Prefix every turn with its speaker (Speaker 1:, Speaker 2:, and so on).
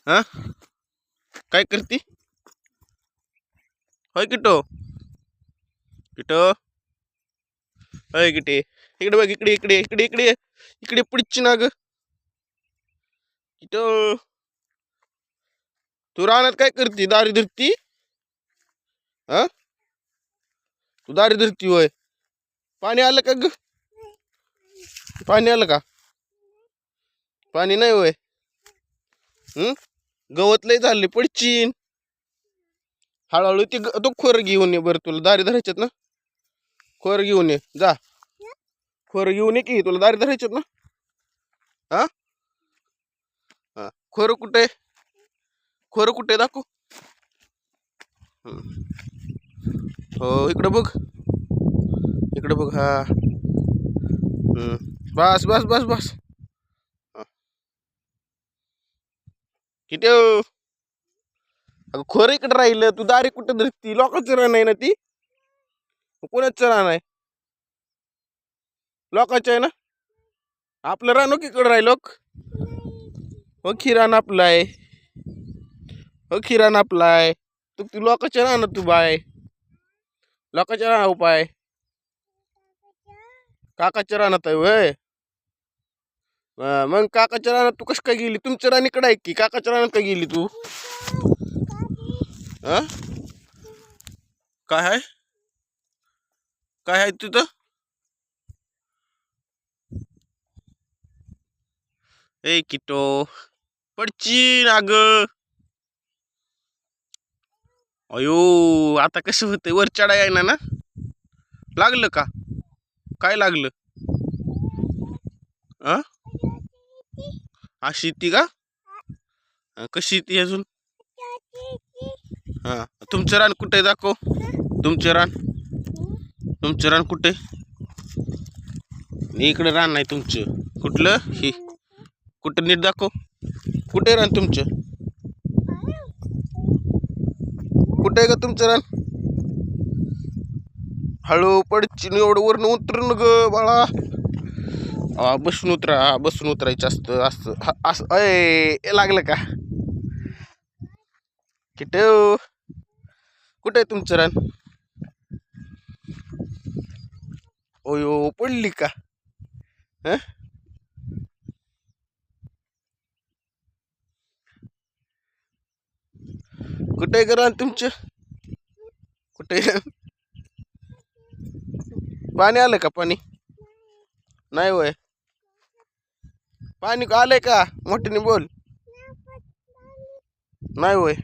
Speaker 1: हा काय करती होय किटो किटो होय किटे इकडे बघ इकडे इकडे इकडे इकडे इकडे पुढची ना ग किटो तू रानात काय करती दारी धरती हा तू दारी धरती होय पाणी आलं का ग पाणी आलं का पाणी नाही होय गवत लय झाले पडचीन हळूहळू तो खोर घेऊन ये बरं तुला दारी धरायच्यात ना खोर घेऊन ये जा खोर घेऊन ये की तुला दारी धरायच्यात ना हा हा खोर कुठे दाखव हो इकडे बघ हा बस बस बस बस किती अगं खोर इकडे राहिलं तू दारी कुठे धरती लोकांचं रान आहे ना ती कोणाचं रान आहे लोकांचं आहे ना आपलं रान इकडे राहिलो हो खिराण आपलं आहे हो खिराण आपला आहे तू लोकांच्या रानात तू बाय लोकांच्या राना उपाय काकाच्या रानात आहे वय मग काकाच्या रानात तू कस काय गेली तुमच्या राणीकडे आहे की काकाच्या रानात काय गेली तू हा काय आहे तिथं ए किटो पडची अग अयो आता कसं होतंय वर चढा आहे ना लागलं का काय लागलं अशी ती का कशी ती अजून हा तुमचं रान कुठे दाखव तुमचं रान कुठे इकडे रान नाही तुमचं कुठलं ही कुठं नीट दाखव कुठे रान तुमचं कुठे आहे का तुमचं रान हळू पडची एवढं वरनं उतरून ग बाळा बसून उतरायचं असतं असं अय लागलं का किट कुठे आहे तुमचं रान ओयो पडली का कुठे आहे रान तुमचं कुठे पाणी आलं का पाणी नाही होय पाणी आलंय का मोठ्याने बोल नाही होय